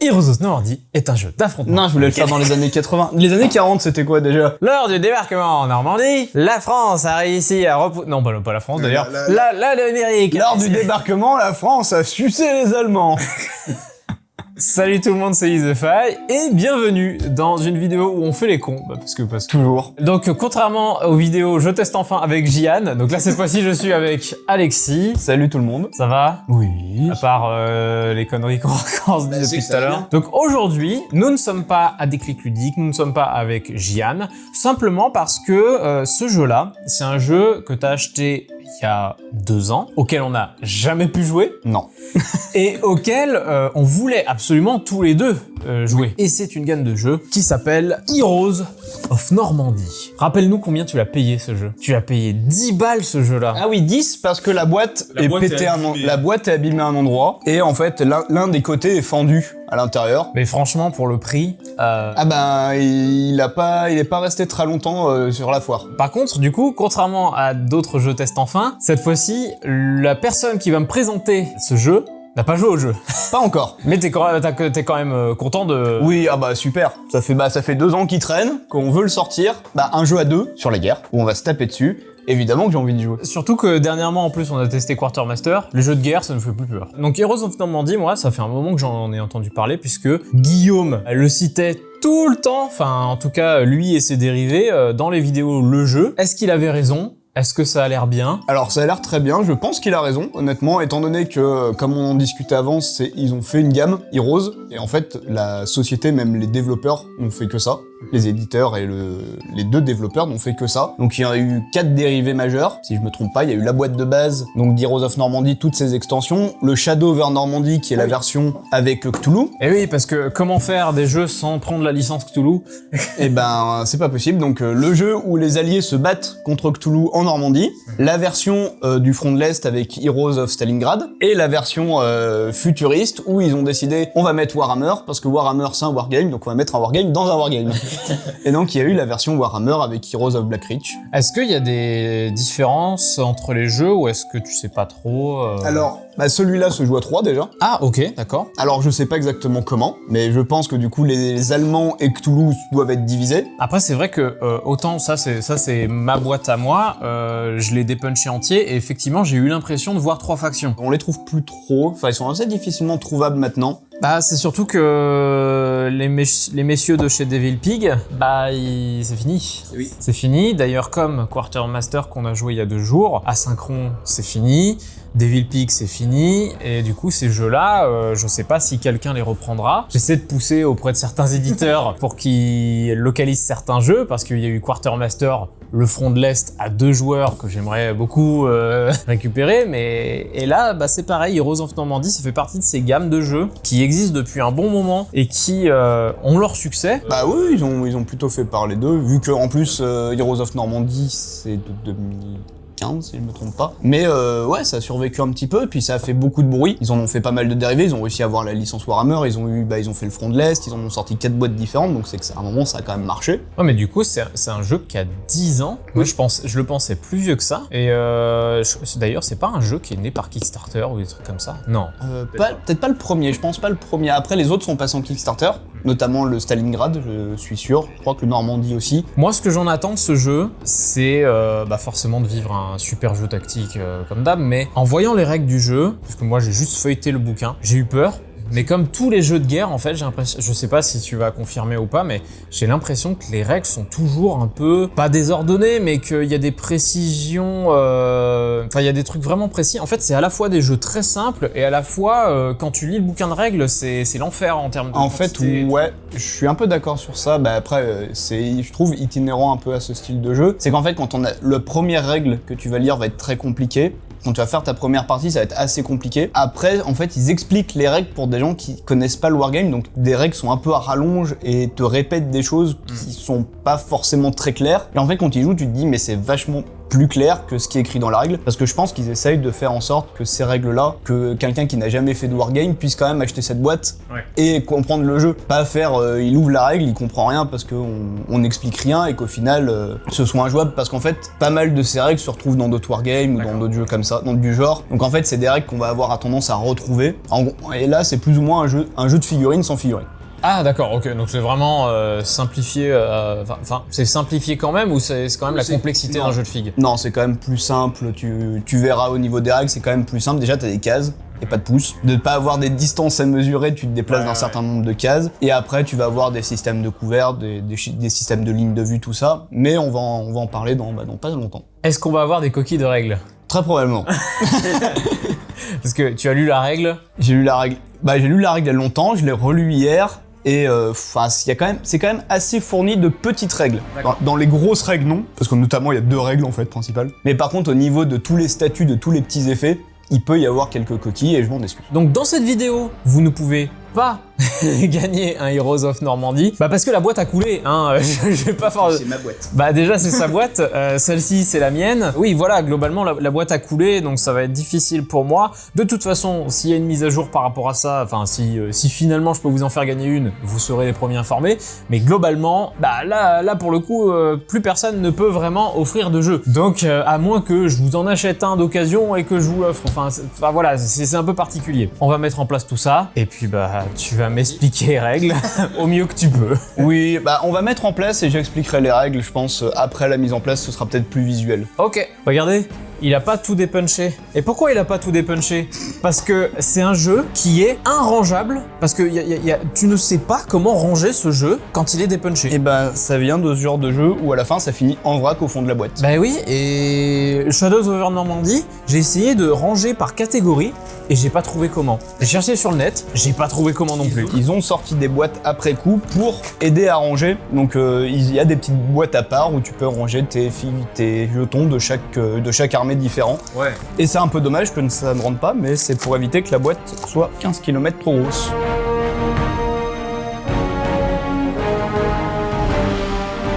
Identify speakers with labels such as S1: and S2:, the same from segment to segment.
S1: Heroes of Normandy est un jeu d'affrontement.
S2: Non, je voulais le faire dans les années 80. Les années 40, c'était quoi déjà?
S1: Lors du débarquement en Normandie, la France a réussi à repousser... Non, pas la France d'ailleurs. L'Amérique.
S2: Lors du débarquement, la France a sucé les Allemands.
S1: Salut tout le monde, c'est IsTheFaille et bienvenue dans une vidéo où on fait les cons, parce que
S2: Toujours.
S1: Donc contrairement aux vidéos Je teste enfin avec Jian, donc là cette fois-ci je suis avec Alexis.
S2: Salut tout le monde.
S1: Ça va?
S2: Oui.
S1: À part les conneries qu'on se dit depuis tout à l'heure. Donc aujourd'hui, nous ne sommes pas à Déclic Ludique, nous ne sommes pas avec Jian, simplement parce que ce jeu-là, c'est un jeu que t'as acheté il y a 2 ans, auquel on n'a jamais pu jouer.
S2: Non.
S1: Et auquel on voulait absolument tous les deux jouer. Et c'est une gamme de jeux qui s'appelle Heroes of Normandy. Rappelle-nous combien tu l'as payé ce jeu. Tu as payé 10 balles ce jeu-là.
S2: Ah oui, 10 parce que la boîte est pétée la boîte est abîmée à un endroit et en fait l'un des côtés est fendu à l'intérieur.
S1: Mais franchement pour le prix...
S2: Ah ben il est pas resté très longtemps sur la foire.
S1: Par contre du coup, contrairement à d'autres jeux test enfin, cette fois-ci la personne qui va me présenter ce jeu n'a pas joué au jeu.
S2: Pas encore.
S1: Mais t'es quand même content de...
S2: Oui, ah bah super. Ça fait 2 ans qu'il traîne, qu'on veut le sortir. Bah un jeu à 2 sur la guerre, où on va se taper dessus. Évidemment que j'ai envie de jouer.
S1: Surtout que dernièrement en plus on a testé Quartermaster, les jeux de guerre ça ne fait plus peur. Donc Heroes of Normandy, moi ça fait un moment que j'en ai entendu parler puisque Guillaume le citait tout le temps, enfin en tout cas lui et ses dérivés dans les vidéos le jeu. Est-ce qu'il avait raison ? Est-ce que ça a l'air bien?
S2: Alors ça a l'air très bien, je pense qu'il a raison, honnêtement, étant donné que, comme on en discutait avant, ils ont fait une gamme, Heroes, et en fait, la société, même les développeurs, n'ont fait que ça. Les éditeurs et les 2 développeurs n'ont fait que ça. Donc il y a eu 4 dérivés majeurs, si je me trompe pas. Il y a eu la boîte de base, donc d'Heroes of Normandy, toutes ses extensions. Le Shadow over Normandy, qui est la version avec Cthulhu.
S1: Et oui, parce que comment faire des jeux sans prendre la licence Cthulhu?
S2: Eh ben, c'est pas possible. Donc le jeu où les alliés se battent contre Cthulhu en Normandie. La version du front de l'Est avec Heroes of Stalingrad. Et la version futuriste où ils ont décidé, on va mettre Warhammer, parce que Warhammer c'est un wargame, donc on va mettre un wargame dans un wargame. Et donc il y a eu la version Warhammer avec Heroes of Black Reach.
S1: Est-ce qu'il y a des différences entre les jeux ou est-ce que tu sais pas trop
S2: Alors, bah celui-là se joue à 3 déjà.
S1: Ah ok, d'accord.
S2: Alors je sais pas exactement comment, mais je pense que du coup les Allemands et Cthulhu doivent être divisés.
S1: Après c'est vrai que autant ça c'est ma boîte à moi, je l'ai dépunché entier et effectivement j'ai eu l'impression de voir 3 factions.
S2: On les trouve plus trop, enfin ils sont assez difficilement trouvables maintenant.
S1: Bah c'est surtout que les messieurs de chez Devil Pig, bah c'est fini.
S2: Oui.
S1: C'est fini, d'ailleurs comme Quartermaster qu'on a joué il y a 2 jours, Asynchron c'est fini, Devil Pig c'est fini, et du coup ces jeux-là, je sais pas si quelqu'un les reprendra. J'essaie de pousser auprès de certains éditeurs pour qu'ils localisent certains jeux, parce qu'il y a eu Quartermaster, le front de l'Est à 2 joueurs que j'aimerais beaucoup récupérer, mais et là bah c'est pareil, Heroes of Normandy ça fait partie de ces gammes de jeux qui existent depuis un bon moment et qui ont leur succès.
S2: Bah oui, ils ont plutôt fait parler d'eux, vu que en plus Heroes of Normandy c'est de 2015 si je me trompe pas. Mais ouais, ça a survécu un petit peu, puis ça a fait beaucoup de bruit. Ils en ont fait pas mal de dérivés, ils ont réussi à avoir la licence Warhammer, ils ont fait le front de l'Est, ils en ont sorti 4 boîtes différentes, donc c'est que à un moment ça a quand même marché.
S1: Ouais mais du coup c'est un jeu qui a 10 ans. Moi je le pensais plus vieux que ça. Et d'ailleurs c'est pas un jeu qui est né par Kickstarter ou des trucs comme ça. Non.
S2: Peut-être pas le premier, je pense pas le premier. Après les autres sont passés en Kickstarter, notamment le Stalingrad, je suis sûr. Je crois que le Normandie aussi.
S1: Moi ce que j'en attends de ce jeu, c'est forcément de vivre un super jeu tactique comme d'hab, mais en voyant les règles du jeu, parce que moi j'ai juste feuilleté le bouquin, j'ai eu peur. Mais comme tous les jeux de guerre, en fait, j'ai l'impression, je sais pas si tu vas confirmer ou pas, mais j'ai l'impression que les règles sont toujours un peu, pas désordonnées, mais qu'il y a des précisions, il y a des trucs vraiment précis. En fait, c'est à la fois des jeux très simples et à la fois, quand tu lis le bouquin de règles, c'est l'enfer en termes de quantité.
S2: Ouais, je suis un peu d'accord sur ça. Bah après, je trouve itinérant un peu à ce style de jeu. C'est qu'en fait, quand la première règle que tu vas lire va être très compliquée. Quand tu vas faire ta première partie, ça va être assez compliqué. Après, en fait, ils expliquent les règles pour des gens qui connaissent pas le wargame, donc des règles sont un peu à rallonge et te répètent des choses qui sont pas forcément très claires. Et en fait, quand tu y joues, tu te dis, mais c'est vachement plus clair que ce qui est écrit dans la règle, parce que je pense qu'ils essayent de faire en sorte que ces règles-là, que quelqu'un qui n'a jamais fait de wargame puisse quand même acheter cette boîte et comprendre le jeu. Pas faire, il ouvre la règle, il comprend rien parce qu'on n'explique rien et qu'au final, ce soit injouable, parce qu'en fait, pas mal de ces règles se retrouvent dans d'autres wargames ou dans d'autres jeux comme ça, dans du genre. Donc en fait, c'est des règles qu'on va avoir tendance à retrouver. Et là, c'est plus ou moins un jeu de figurines sans figurines.
S1: Ah d'accord, ok, donc c'est vraiment simplifié, c'est simplifié quand même ou c'est quand même la complexité d'un jeu de figues?
S2: Non, c'est quand même plus simple, tu verras au niveau des règles, c'est quand même plus simple. Déjà, t'as des cases et pas de pouces. De ne pas avoir des distances à mesurer, tu te déplaces d'un certain nombre de cases. Et après, tu vas avoir des systèmes de couverts, des systèmes de ligne de vue, tout ça. Mais on va en parler dans pas longtemps.
S1: Est-ce qu'on va avoir des coquilles de règles?
S2: Très probablement.
S1: Parce que tu as lu la règle?
S2: J'ai lu la règle il y a longtemps, je l'ai relu hier. Et c'est quand même assez fourni de petites règles. Dans les grosses règles, non, parce que notamment il y a 2 règles en fait principales. Mais par contre, au niveau de tous les statuts, de tous les petits effets, il peut y avoir quelques coquilles et je m'en excuse.
S1: Donc dans cette vidéo, vous ne pouvez pas gagner un Heroes of Normandy, parce que la boîte a coulé, hein. Je vais pas faire...
S2: C'est ma boîte.
S1: Déjà c'est sa boîte, celle-ci c'est la mienne. Oui voilà, globalement la boîte a coulé, donc ça va être difficile pour moi. De toute façon, s'il y a une mise à jour par rapport à ça, si finalement je peux vous en faire gagner une, vous serez les premiers informés. Mais globalement, là pour le coup, plus personne ne peut vraiment offrir de jeu. Donc à moins que je vous en achète un d'occasion et que je vous l'offre, voilà, c'est un peu particulier. On va mettre en place tout ça, et puis tu vas m'expliquer les règles au mieux que tu peux.
S2: Oui, on va mettre en place et j'expliquerai les règles, je pense, après la mise en place, ce sera peut-être plus visuel.
S1: Ok, regardez, il a pas tout dépunché. Et pourquoi il a pas tout dépunché? Parce que c'est un jeu qui est inrangeable, parce que tu ne sais pas comment ranger ce jeu quand il est dépunché.
S2: Et ça vient de ce genre de jeu où à la fin ça finit en vrac au fond de la boîte.
S1: Oui, et Shadows over Normandy, j'ai essayé de ranger par catégorie et j'ai pas trouvé comment. J'ai cherché sur le net, j'ai pas trouvé comment non plus.
S2: Ils ont sorti des boîtes après coup pour aider à ranger. Donc il y a des petites boîtes à part où tu peux ranger tes jetons de chaque armée différent.
S1: Ouais.
S2: Et c'est un peu dommage que ça ne rentre pas, mais c'est pour éviter que la boîte soit 15 km trop grosse.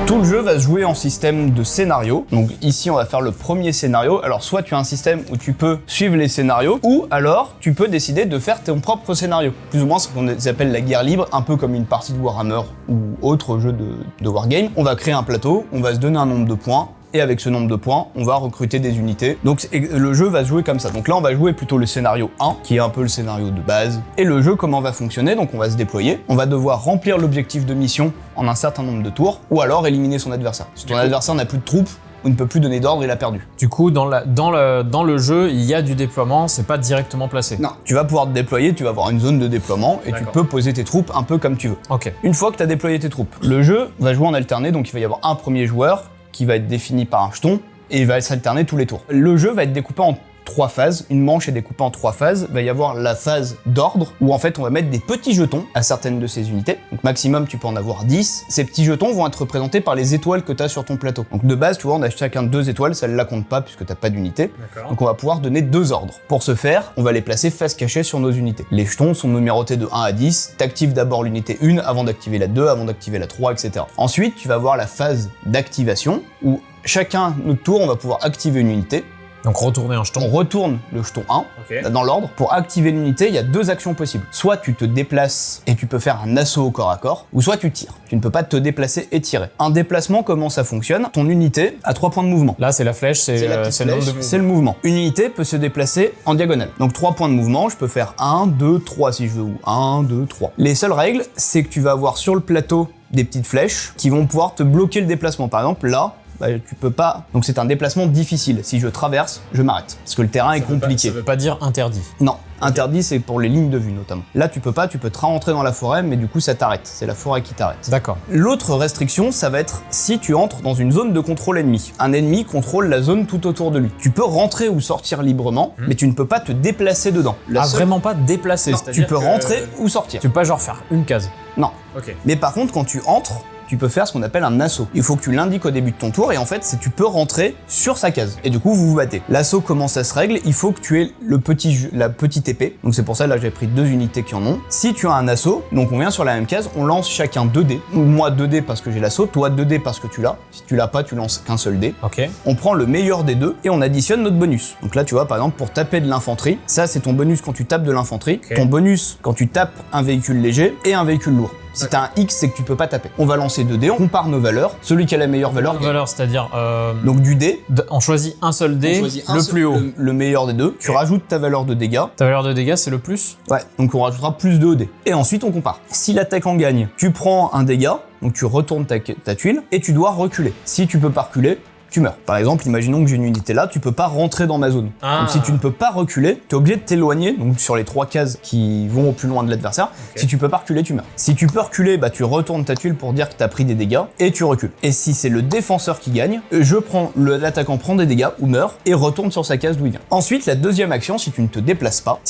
S2: Tout le jeu va se jouer en système de scénario. Donc ici, on va faire le premier scénario. Alors soit tu as un système où tu peux suivre les scénarios, ou alors tu peux décider de faire ton propre scénario. Plus ou moins ce qu'on appelle la guerre libre, un peu comme une partie de Warhammer ou autre jeu de wargame. On va créer un plateau, on va se donner un nombre de points, et avec ce nombre de points, on va recruter des unités. Donc le jeu va se jouer comme ça. Donc là, on va jouer plutôt le scénario 1, qui est un peu le scénario de base. Et le jeu, comment va fonctionner? Donc on va se déployer, on va devoir remplir l'objectif de mission en un certain nombre de tours, ou alors éliminer son adversaire. Si ton adversaire n'a plus de troupes, ou ne peut plus donner d'ordre, il a perdu.
S1: Du coup, dans le jeu, il y a du déploiement, c'est pas directement placé.
S2: Non, tu vas pouvoir te déployer, tu vas avoir une zone de déploiement, et tu peux poser tes troupes un peu comme tu veux.
S1: Ok.
S2: Une fois que tu as déployé tes troupes, le jeu va jouer en alterné, donc il va y avoir un premier joueur qui va être défini par un jeton, et il va s'alterner tous les tours. Le jeu va être découpé en 3 phases, une manche est découpée en 3 phases, il va y avoir la phase d'ordre, où en fait on va mettre des petits jetons à certaines de ces unités, donc maximum tu peux en avoir 10, ces petits jetons vont être représentés par les étoiles que tu as sur ton plateau. Donc de base, tu vois, on a chacun 2 étoiles, celle-là compte pas puisque t'as pas d'unité, donc on va pouvoir donner 2 ordres. Pour ce faire, on va les placer face cachée sur nos unités. Les jetons sont numérotés de 1 à 10, t'actives d'abord l'unité 1 avant d'activer la 2, avant d'activer la 3, etc. Ensuite, tu vas avoir la phase d'activation, où chacun notre tour, on va pouvoir activer une unité.
S1: Donc retourner un jeton.
S2: On retourne le jeton 1 dans l'ordre. Pour activer l'unité, il y a 2 actions possibles. Soit tu te déplaces et tu peux faire un assaut au corps à corps, ou soit tu tires. Tu ne peux pas te déplacer et tirer. Un déplacement, comment ça fonctionne? Ton unité a 3 points de mouvement.
S1: Là, c'est la flèche, c'est
S2: le mouvement. Une unité peut se déplacer en diagonale. Donc 3 points de mouvement, je peux faire 1, 2, 3 si je veux, ou 1, 2, 3. Les seules règles, c'est que tu vas avoir sur le plateau des petites flèches qui vont pouvoir te bloquer le déplacement. Par exemple, là, tu peux pas. Donc c'est un déplacement difficile. Si je traverse, je m'arrête. Parce que le terrain est compliqué.
S1: Ça veut pas dire interdit.
S2: Non. Interdit, c'est pour les lignes de vue notamment. Là, tu peux te rentrer dans la forêt, mais du coup, ça t'arrête. C'est la forêt qui t'arrête.
S1: D'accord.
S2: L'autre restriction, ça va être si tu entres dans une zone de contrôle ennemi. Un ennemi contrôle la zone tout autour de lui. Tu peux rentrer ou sortir librement, mais tu ne peux pas te déplacer dedans.
S1: Vraiment pas déplacer.
S2: Non, tu peux rentrer ou sortir.
S1: Tu peux pas genre faire une case.
S2: Non.
S1: Ok.
S2: Mais par contre, quand tu entres, tu peux faire ce qu'on appelle un assaut. Il faut que tu l'indiques au début de ton tour et en fait, tu peux rentrer sur sa case. Et du coup, vous vous battez. L'assaut, comment ça se règle? Il faut que tu aies la petite épée. Donc c'est pour ça, là, j'ai pris 2 unités qui en ont. Si tu as un assaut, donc on vient sur la même case, on lance chacun 2 dés. Moi 2 dés parce que j'ai l'assaut, toi 2 dés parce que tu l'as. Si tu l'as pas, tu lances qu'un seul dé.
S1: Ok.
S2: On prend le meilleur des deux et on additionne notre bonus. Donc là, tu vois, par exemple, pour taper de l'infanterie, ça c'est ton bonus quand tu tapes de l'infanterie, ton bonus quand tu tapes un véhicule léger et un véhicule lourd. Si t'as un X, c'est que tu peux pas taper. On va lancer 2 dés, on compare nos valeurs. Celui qui a la meilleure valeur gagne.
S1: Valeur, c'est-à-dire
S2: Donc du dé,
S1: on choisit un seul dé, plus haut.
S2: Le meilleur des deux. Tu rajoutes ta valeur de dégâts.
S1: Ta valeur de dégâts, c'est le plus?
S2: Ouais, donc on rajoutera plus de dés. Et ensuite, on compare. Si l'attaquant gagne, tu prends un dégât, donc tu retournes ta tuile, et tu dois reculer. Si tu peux pas reculer, tu meurs. Par exemple, imaginons que j'ai une unité là, tu peux pas rentrer dans ma zone. Donc si tu ne peux pas reculer, tu es obligé de t'éloigner, donc sur les 3 cases qui vont au plus loin de l'adversaire. Si tu peux pas reculer, tu meurs. Si tu peux reculer, bah tu retournes ta tuile pour dire que tu as pris des dégâts et tu recules. Et si c'est le défenseur qui gagne, l'attaquant prend des dégâts ou meurt et retourne sur sa case d'où il vient. Ensuite, la deuxième action, si tu ne te déplaces pas,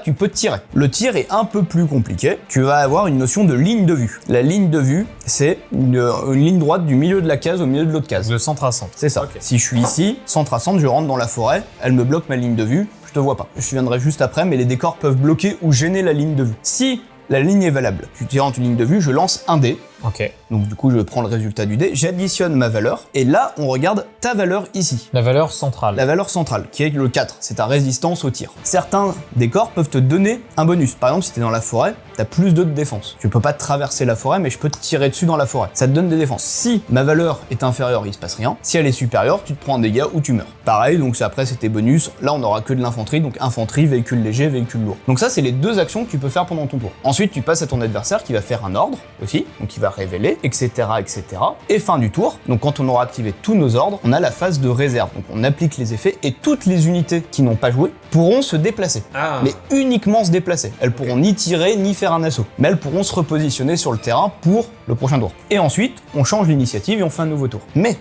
S2: tu peux tirer. Le tir est un peu plus compliqué. Tu vas avoir une notion de ligne de vue. La ligne de vue, c'est une ligne droite du milieu de la case au milieu de l'autre case.
S1: De centre à centre.
S2: C'est ça. Okay. Si je suis ici, centre à centre, je rentre dans la forêt, elle me bloque ma ligne de vue, je te vois pas. Je viendrai juste après, mais les décors peuvent bloquer ou gêner la ligne de vue. Si la ligne est valable, tu tires en une ligne de vue, je lance un dé.
S1: Ok.
S2: Donc du coup, je prends le résultat du dé, j'additionne ma valeur, et là, on regarde ta valeur ici.
S1: La valeur centrale.
S2: La valeur centrale, qui est le 4, c'est ta résistance au tir. Certains décors peuvent te donner un bonus. Par exemple, si t'es dans la forêt, t'as plus 2 de défense. Tu peux pas traverser la forêt, mais je peux te tirer dessus dans la forêt. Ça te donne des défenses. Si ma valeur est inférieure, il se passe rien. Si elle est supérieure, tu te prends un dégât ou tu meurs. Pareil, donc après, c'est tes bonus. Là, on aura que de l'infanterie, donc infanterie, véhicule léger, véhicule lourd. Donc ça, c'est les 2 actions que tu peux faire pendant ton tour. Ensuite, tu passes à ton adversaire qui va faire un ordre aussi, donc il va révéler, etc., etc. Et fin du tour, donc quand on aura activé tous nos ordres, on a la phase de réserve. Donc on applique les effets et toutes les unités qui n'ont pas joué pourront se déplacer. Mais uniquement se déplacer. Elles pourront ni tirer, ni faire un assaut. Mais elles pourront se repositionner sur le terrain pour le prochain tour. Et ensuite, on change l'initiative et on fait un nouveau tour. Mais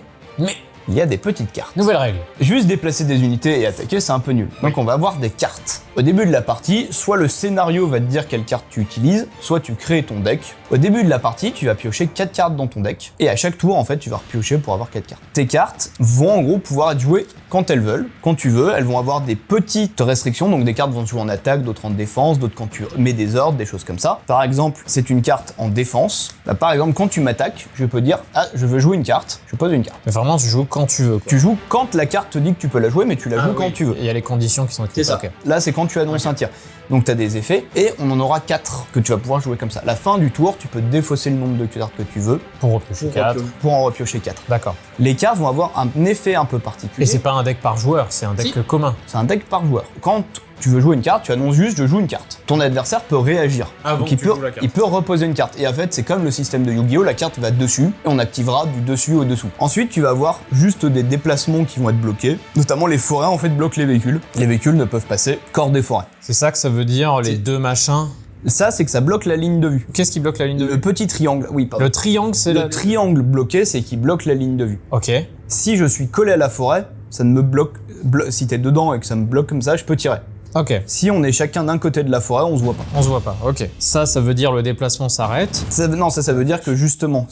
S2: il y a des petites cartes.
S1: Nouvelle règle.
S2: Juste déplacer des unités et attaquer, c'est un peu nul. Donc on va avoir des cartes. Au début de la partie, soit le scénario va te dire quelle carte tu utilises, soit tu crées ton deck. Au début de la partie, tu vas piocher 4 cartes dans ton deck. Et à chaque tour, en fait, tu vas repiocher pour avoir 4 cartes. Tes cartes vont en gros pouvoir être jouées quand elles veulent, quand tu veux. Elles vont avoir des petites restrictions. Donc des cartes vont jouer en attaque, d'autres en défense, d'autres quand tu mets des ordres, des choses comme ça. Par exemple, c'est une carte en défense. Bah, par exemple, quand tu m'attaques, je peux dire « Ah, je veux jouer une carte », je pose une carte.
S1: Mais vraiment, tu joues quand tu veux, quoi.
S2: Tu joues quand la carte te dit que tu peux la jouer, mais tu la joues quand tu veux.
S1: Il y a les conditions qui sont activées.
S2: C'est ça. Okay. Là, c'est quand tu annonces un tir. Donc tu as des effets, et on en aura 4 que tu vas pouvoir jouer comme ça. À la fin du tour, tu peux défausser le nombre de cartes que tu veux.
S1: Pour repiocher 4.
S2: Pour en repiocher 4.
S1: D'accord.
S2: Les cartes vont avoir un effet un peu particulier.
S1: Et c'est pas un deck par joueur, c'est un deck commun.
S2: C'est un deck par joueur. Quand tu veux jouer une carte, tu annonces juste je joue une carte. Ton adversaire peut réagir. Donc il peut reposer une carte. Et en fait, c'est comme le système de Yu-Gi-Oh! La carte va dessus et on activera du dessus au dessous. Ensuite, tu vas avoir juste des déplacements qui vont être bloqués. Notamment les forêts en fait bloquent les véhicules. Les véhicules ne peuvent passer qu'hors des forêts.
S1: C'est ça que ça veut dire, les 2 machins.
S2: Ça, c'est que ça bloque la ligne de vue.
S1: Qu'est-ce qui bloque la ligne de vue?
S2: Le petit triangle, oui, pardon.
S1: Le triangle, c'est
S2: le triangle bloqué, c'est qui bloque la ligne de vue.
S1: Ok.
S2: Si je suis collé à la forêt, ça ne me bloque. Si t'es dedans et que ça me bloque comme ça, je peux tirer.
S1: Ok.
S2: Si on est chacun d'un côté de la forêt, on se voit pas.
S1: On se voit pas, ok. Ça veut dire le déplacement s'arrête.
S2: Ça veut dire que justement,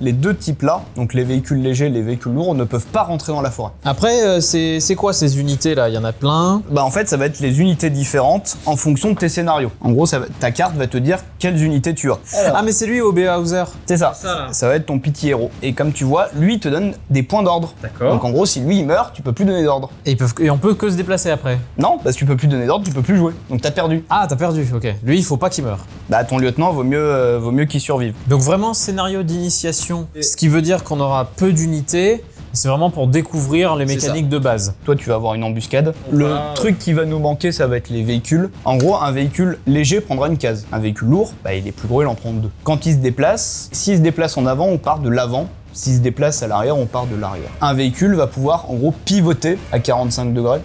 S2: les deux types-là, donc les véhicules légers, les véhicules lourds, ne peuvent pas rentrer dans la forêt.
S1: Après, c'est quoi ces unités-là? Il y en a plein.
S2: Bah en fait, ça va être les unités différentes en fonction de tes scénarios. En gros, ta carte va te dire quelles unités tu as.
S1: Alors, mais c'est lui, O.B. Hauser.
S2: C'est ça. Ça va être ton petit héros. Et comme tu vois, lui, il te donne des points d'ordre.
S1: D'accord.
S2: Donc en gros, si lui, il meurt, tu peux plus donner d'ordre.
S1: Et on peut que se déplacer après?
S2: Non, parce que tu peux plus donner d'ordre, tu peux plus jouer. Donc t'as perdu.
S1: Ah, t'as perdu, ok. Lui, il faut pas qu'il meure.
S2: Bah ton lieutenant, vaut mieux qu'il survive.
S1: Donc vraiment, scénario d'initiation, ce qui veut dire qu'on aura peu d'unités. C'est vraiment pour découvrir les mécaniques de base.
S2: Toi, tu vas avoir une embuscade. Le truc qui va nous manquer, ça va être les véhicules. En gros, un véhicule léger prendra une case. Un véhicule lourd, bah, il est plus gros, il en prend 2. Quand il se déplace, s'il se déplace en avant, on part de l'avant. S'il se déplace à l'arrière, on part de l'arrière. Un véhicule va pouvoir, en gros, pivoter à 45 degrés.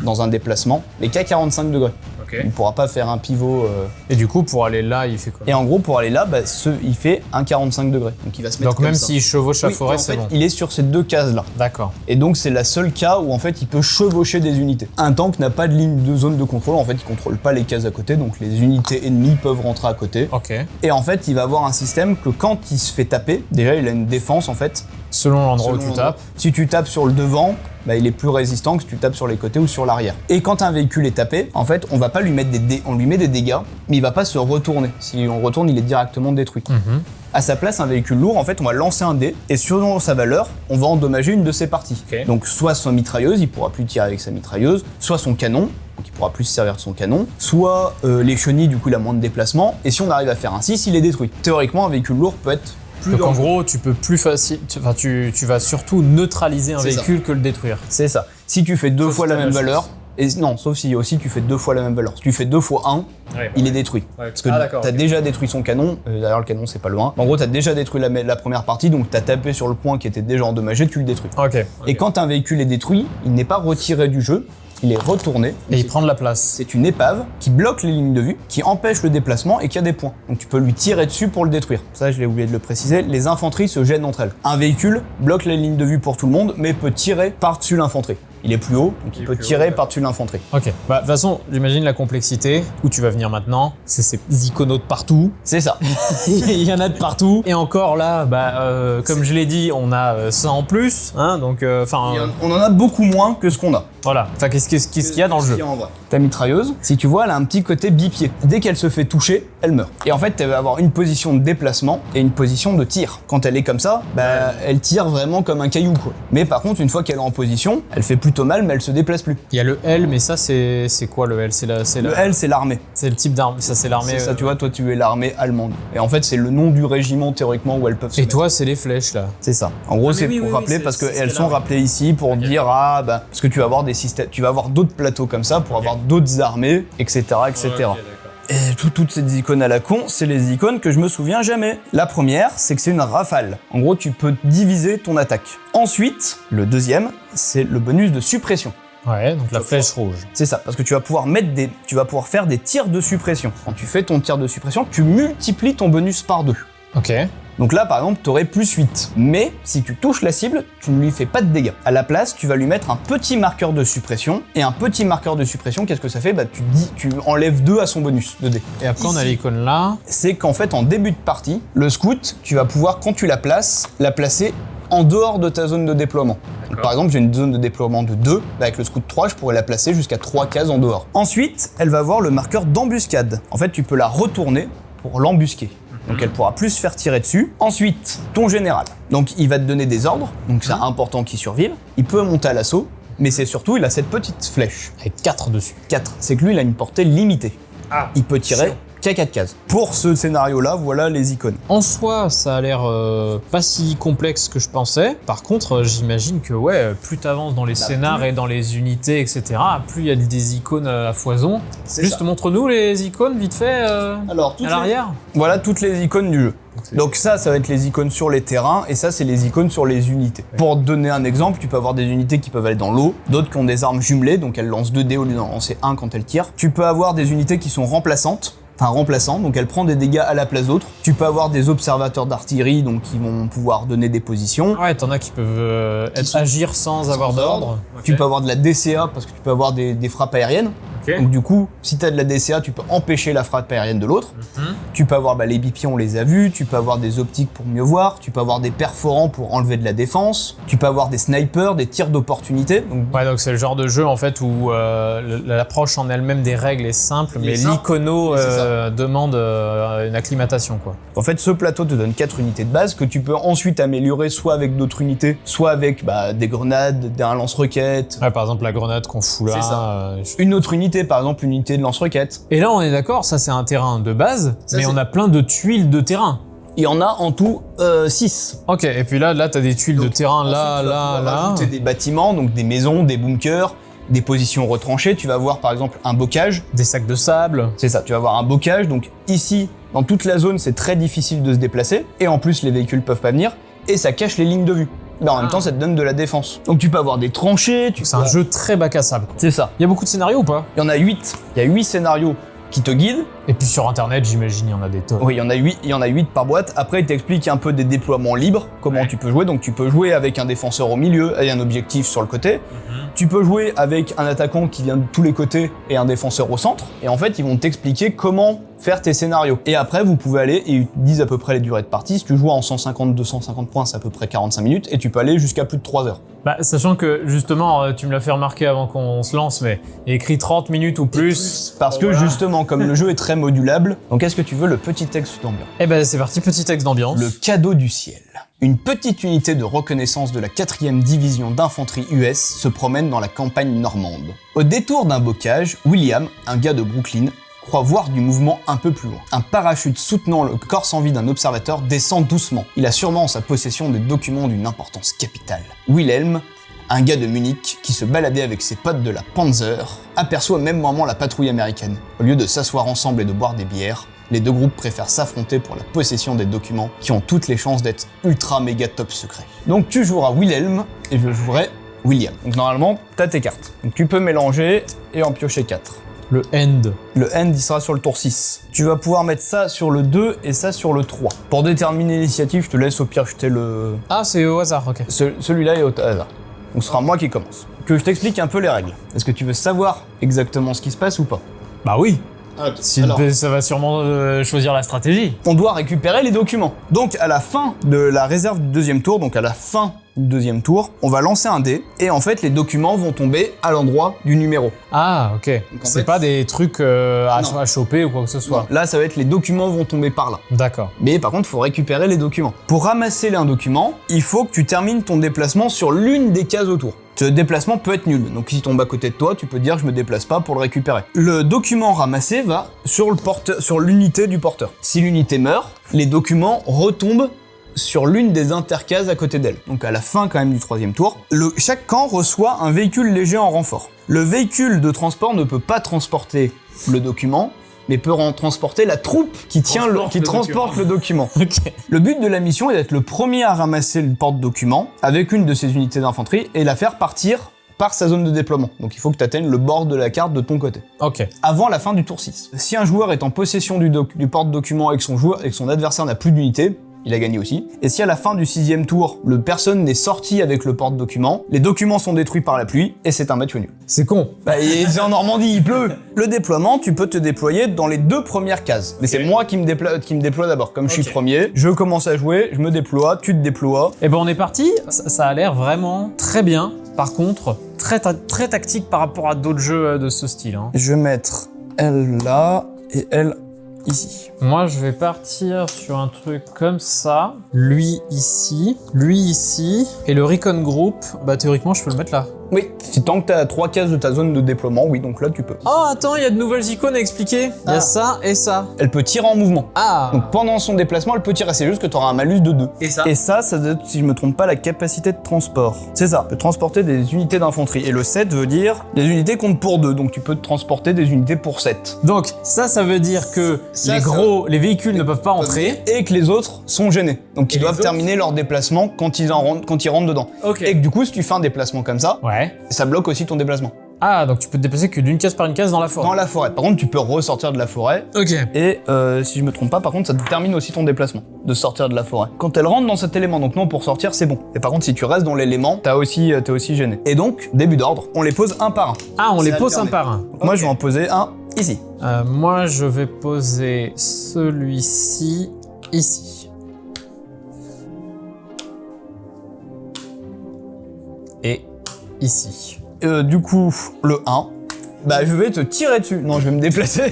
S2: dans un déplacement, mais qu'à 45 degrés.
S1: Ok.
S2: Il ne pourra pas faire un pivot.
S1: Et du coup, pour aller là, il fait quoi?
S2: Et en gros, pour aller là, il fait un 45 degrés. Donc il va se mettre
S1: Donc
S2: comme
S1: même
S2: ça.
S1: s'il chevauche la
S2: Oui,
S1: forêt,
S2: et en
S1: c'est
S2: fait,
S1: bon.
S2: il est sur ces deux cases-là.
S1: D'accord.
S2: Et donc c'est la seule cas où en fait il peut chevaucher des unités. Un tank n'a pas de ligne de zone de contrôle, en fait il contrôle pas les cases à côté, donc les unités ennemies peuvent rentrer à côté.
S1: Ok.
S2: Et en fait il va avoir un système que quand il se fait taper, déjà il a une défense en fait.
S1: Selon l'endroit où
S2: Selon
S1: tu tapes.
S2: Si tu tapes sur le devant, il est plus résistant que si tu tapes sur les côtés ou sur l'arrière. Et quand un véhicule est tapé, en fait on va pas lui mettre on lui met des dégâts, mais il va pas se retourner. Si on retourne, il est directement détruit. À sa place, un véhicule lourd, en fait, on va lancer un dé et selon sa valeur, on va endommager une de ses parties.
S1: Ok.
S2: Donc, soit sa mitrailleuse, il pourra plus tirer avec sa mitrailleuse, soit son canon, donc il pourra plus se servir de son canon, soit les chenilles, du coup, il a moins de déplacement. Et si on arrive à faire un 6, il est détruit. Théoriquement, un véhicule lourd peut être plus
S1: Donc en
S2: dangereux.
S1: gros, tu peux plus facile. Tu vas surtout neutraliser un
S2: C'est ça.
S1: véhicule que le détruire.
S2: C'est ça. Si tu fais deux
S1: Sauf
S2: fois
S1: si
S2: la
S1: t'as
S2: même
S1: de la
S2: valeur,
S1: chance.
S2: et non, sauf si aussi tu fais deux fois la même valeur. Si tu fais 2 fois 1, il est détruit.
S1: Ouais.
S2: Parce que
S1: d'accord,
S2: t'as
S1: ok.
S2: déjà détruit son canon, d'ailleurs le canon c'est pas loin. En gros, t'as déjà détruit la première partie, donc t'as tapé sur le point qui était déjà endommagé, tu le détruis.
S1: Ok.
S2: Et quand un véhicule est détruit, il n'est pas retiré du jeu, il est retourné.
S1: Et il prend de la place.
S2: C'est une épave qui bloque les lignes de vue, qui empêche le déplacement et qui a des points. Donc tu peux lui tirer dessus pour le détruire. Ça, je l'ai oublié de le préciser, les infanteries se gênent entre elles. Un véhicule bloque les lignes de vue pour tout le monde, mais peut tirer par-dessus l'infanterie. Il est plus haut, donc il peut tirer par-dessus l'infanterie.
S1: Ok. Bah, de toute façon, j'imagine la complexité où tu vas venir maintenant. C'est ces iconos de partout.
S2: C'est ça.
S1: Il y en a de partout. Et encore là, comme je l'ai dit, on a ça en plus. Hein, donc,
S2: On en a beaucoup moins que ce qu'on a.
S1: voilà. Enfin, qu'est-ce qu'il y a dans le jeu?
S2: Ta mitrailleuse, si tu vois, elle a un petit côté bipied. Dès qu'elle se fait toucher, elle meurt. Et en fait, elle va avoir une position de déplacement et une position de tir. Quand elle est comme ça, elle tire vraiment comme un caillou, quoi. Mais par contre, une fois qu'elle est en position, elle fait plutôt mal, mais elle se déplace plus.
S1: Il y a le L, mais ça, c'est quoi le L?
S2: Le L, c'est l'armée.
S1: C'est le type d'arme. Ça, c'est l'armée.
S2: C'est ça, tu vois, toi, tu es l'armée allemande. Et en fait, c'est le nom du régiment, théoriquement, où elles peuvent se
S1: Et
S2: mettre.
S1: toi, c'est les flèches, là.
S2: C'est ça. En gros,
S1: mais
S2: c'est
S1: oui,
S2: pour
S1: oui,
S2: rappeler,
S1: oui,
S2: parce
S1: c'est
S2: qu'elles
S1: ce
S2: sont
S1: qu'elle a.
S2: rappelées ici pour dire, parce que tu vas avoir des systèmes, tu vas avoir d'autres plateaux comme ça pour avoir d'autres armées, etc., etc. Et toutes ces icônes à la con, c'est les icônes que je me souviens jamais. La première, c'est que c'est une rafale. En gros, tu peux diviser ton attaque. Ensuite, le deuxième, c'est le bonus de suppression.
S1: Ouais, donc la flèche rouge.
S2: C'est ça, parce que tu vas pouvoir faire des tirs de suppression. Quand tu fais ton tir de suppression, tu multiplies ton bonus par 2.
S1: Ok.
S2: Donc là, par exemple, t'aurais plus 8. Mais si tu touches la cible, tu ne lui fais pas de dégâts. À la place, tu vas lui mettre un petit marqueur de suppression. Et un petit marqueur de suppression, qu'est-ce que ça fait? Tu enlèves 2 à son bonus de dés.
S1: Et après, on a
S2: Ici,
S1: l'icône là.
S2: c'est qu'en fait, en début de partie, le scout, tu vas pouvoir, quand tu la places, la placer en dehors de ta zone de déploiement. Donc, par exemple, j'ai une zone de déploiement de 2, avec le scout 3, je pourrais la placer jusqu'à 3 cases en dehors. Ensuite, elle va avoir le marqueur d'embuscade. En fait, tu peux la retourner pour l'embusquer. Donc elle pourra plus se faire tirer dessus. Ensuite, ton général. Donc il va te donner des ordres, donc c'est important qu'il survive. Il peut monter à l'assaut, mais c'est surtout, il a cette petite flèche.
S1: Avec 4 dessus.
S2: 4. C'est que lui, il a une portée limitée.
S1: Ah.
S2: Il peut tirer qu'à 4 cases. Pour ce scénario-là, voilà les icônes.
S1: En soi, ça a l'air pas si complexe que je pensais. Par contre, j'imagine que plus t'avances dans les scénars et dans les unités, etc., plus il y a des icônes à foison. Juste montre-nous les icônes vite fait
S2: Alors,
S1: à l'arrière.
S2: Voilà toutes les icônes du jeu. Donc ça va être les icônes sur les terrains et ça, c'est les icônes sur les unités. Pour te donner un exemple, tu peux avoir des unités qui peuvent aller dans l'eau, d'autres qui ont des armes jumelées, donc elles lancent 2 dés au lieu d'en lancer 1 quand elles tirent. Tu peux avoir des unités qui sont remplaçantes, donc elle prend des dégâts à la place d'autres. Tu peux avoir des observateurs d'artillerie, donc qui vont pouvoir donner des positions.
S1: Ouais, t'en as qui peuvent agir sans avoir d'ordre.
S2: Tu peux avoir de la DCA, parce que tu peux avoir des frappes aériennes.
S1: Ok.
S2: Donc du coup, si tu as de la DCA, tu peux empêcher la frappe aérienne de l'autre. Tu peux avoir les bipions, on les a vus. Tu peux avoir des optiques pour mieux voir. Tu peux avoir des perforants pour enlever de la défense. Tu peux avoir des snipers, des tirs d'opportunité.
S1: Donc c'est le genre de jeu en fait où l'approche en elle-même des règles est simple, mais l'icono demande une acclimatation, quoi.
S2: En fait, ce plateau te donne 4 unités de base que tu peux ensuite améliorer soit avec d'autres unités, soit avec des grenades, un lance-roquettes.
S1: Ouais, par exemple la grenade qu'on fout là.
S2: C'est ça. Une autre unité, par exemple une unité de lance-roquettes.
S1: Et là on est d'accord, ça c'est un terrain de base, mais on a plein de tuiles de terrain.
S2: Il y en a en tout 6.
S1: Ok, et puis là t'as des tuiles de terrain là.
S2: Rajouter des bâtiments, donc des maisons, des bunkers, des positions retranchées. Tu vas avoir par exemple un bocage.
S1: Des sacs de sable.
S2: C'est ça, tu vas avoir un bocage. Donc ici, dans toute la zone, c'est très difficile de se déplacer. Et en plus, les véhicules peuvent pas venir. Et ça cache les lignes de vue. bah en même temps ça te donne de la défense. Donc tu peux avoir des tranchées,
S1: C'est un jeu très bac à sable, quoi.
S2: C'est ça.
S1: Il y a beaucoup de scénarios ou pas?
S2: Il y en a 8. Il y a 8 scénarios qui te guident.
S1: Et puis sur internet, j'imagine, il y en a des tonnes.
S2: Oui, il y en a 8 par boîte. Après, il t'explique un peu des déploiements libres, comment tu peux jouer. Donc tu peux jouer avec un défenseur au milieu et un objectif sur le côté. Tu peux jouer avec un attaquant qui vient de tous les côtés et un défenseur au centre. Et en fait, ils vont t'expliquer comment faire tes scénarios. Et après, vous pouvez aller, et ils te disent à peu près les durées de partie. Si tu joues en 150-250 points, c'est à peu près 45 minutes. Et tu peux aller jusqu'à plus de 3 heures.
S1: Bah, sachant que justement, tu me l'as fait remarquer avant qu'on se lance, mais il y a écrit 30 minutes ou plus.
S2: Parce que justement, comme le jeu est très modulable, donc est-ce que tu veux le petit texte d'ambiance?
S1: Eh ben c'est parti, petit texte d'ambiance.
S2: Le cadeau du ciel. Une petite unité de reconnaissance de la 4e division d'infanterie US se promène dans la campagne normande. Au détour d'un bocage, William, un gars de Brooklyn, croit voir du mouvement un peu plus loin. Un parachute soutenant le corps sans vie d'un observateur descend doucement. Il a sûrement en sa possession des documents d'une importance capitale. Wilhelm, un gars de Munich qui se baladait avec ses potes de la Panzer, aperçoit au même moment la patrouille américaine. Au lieu de s'asseoir ensemble et de boire des bières, les deux groupes préfèrent s'affronter pour la possession des documents qui ont toutes les chances d'être ultra méga top secrets. Donc tu joueras Wilhelm et je jouerai William. Donc normalement, t'as tes cartes. Donc tu peux mélanger et en piocher 4.
S1: Le end.
S2: Le end, il sera sur le tour 6. Tu vas pouvoir mettre ça sur le 2 et ça sur le 3. Pour déterminer l'initiative, je te laisse au pire jeter le...
S1: Ah, c'est au hasard, ok.
S2: Celui-là est au hasard. Donc ce sera moi qui commence. Que je t'explique un peu les règles. Est-ce que tu veux savoir exactement ce qui se passe ou pas?
S1: Bah oui.
S2: Okay.
S1: Ça va sûrement choisir la stratégie.
S2: On doit récupérer les documents. Donc à la fin de la réserve du deuxième tour, donc à la fin du deuxième tour, on va lancer un dé et en fait les documents vont tomber à l'endroit du numéro.
S1: Ah ok. C'est pas des trucs à choper ou quoi que ce soit.
S2: Non. Là ça va être les documents vont tomber par là.
S1: D'accord.
S2: Mais par contre il faut récupérer les documents. Pour ramasser un document, il faut que tu termines ton déplacement sur l'une des cases autour. Ce déplacement peut être nul, donc s'il tombe à côté de toi, tu peux te dire je me déplace pas pour le récupérer. Le document ramassé va sur l'unité du porteur. Si l'unité meurt, les documents retombent sur l'une des intercases à côté d'elle. Donc à la fin quand même du troisième tour, chaque camp reçoit un véhicule léger en renfort. Le véhicule de transport ne peut pas transporter le document, mais peut transporter la troupe qui transporte le document.
S1: Okay.
S2: Le but de la mission est d'être le premier à ramasser le porte-document avec une de ses unités d'infanterie et la faire partir par sa zone de déploiement. Donc il faut que tu atteignes le bord de la carte de ton côté.
S1: Ok.
S2: Avant la fin du tour 6. Si un joueur est en possession du porte-document et que son adversaire n'a plus d'unité, il a gagné aussi. Et si à la fin du 6e tour, personne n'est sorti avec le porte-document, les documents sont détruits par la pluie et c'est un match nul.
S1: C'est con.
S2: Bah, c'est en Normandie, il pleut. Le déploiement, tu peux te déployer dans les 2 premières cases. Mais c'est moi qui me déploie d'abord. Comme je suis premier, je commence à jouer, je me déploie, tu te déploies.
S1: Et ben on est parti. Ça a l'air vraiment très bien. Par contre, très tactique par rapport à d'autres jeux de ce style. Hein.
S2: Je vais mettre elle là et elle ici.
S1: Moi, je vais partir sur un truc comme ça. Lui ici, et le Recon Group, bah théoriquement, je peux le mettre là.
S2: Oui, si tant que t'as 3 cases de ta zone de déploiement, oui, donc là tu peux.
S1: Oh, attends, il y a de nouvelles icônes à expliquer. Il y a ça et ça.
S2: Elle peut tirer en mouvement.
S1: Ah.
S2: Donc pendant son déplacement, elle peut tirer. C'est juste que t'auras un malus de 2.
S1: Et ça
S2: ça doit être, si je me trompe pas, la capacité de transport. C'est ça, peut transporter des unités d'infanterie. Et le 7 veut dire des unités comptent pour 2, donc tu peux transporter des unités pour 7.
S1: Donc ça veut dire que les véhicules ne peuvent pas entrer.
S2: Et que les autres sont gênés. Donc ils doivent terminer leur déplacement quand ils rentrent dedans.
S1: Ok.
S2: Et que du coup, si tu fais un déplacement comme ça, ça bloque aussi ton déplacement.
S1: Ah, donc tu peux te déplacer que d'une case par une case dans la forêt.
S2: Dans la forêt. Par contre, tu peux ressortir de la forêt.
S1: Ok.
S2: Et si je me trompe pas, par contre, ça détermine aussi ton déplacement, de sortir de la forêt. Quand elle rentre dans cet élément, donc non, pour sortir, c'est bon. Et par contre, si tu restes dans l'élément, t'es aussi gêné. Et donc, début d'ordre, on les pose un par un.
S1: Ah, on les pose un par un.
S2: Donc moi, je vais en poser un ici.
S1: Moi, je vais poser celui-ci ici. Et ici.
S2: Du coup, le 1, bah je vais te tirer dessus. Non, je vais me déplacer.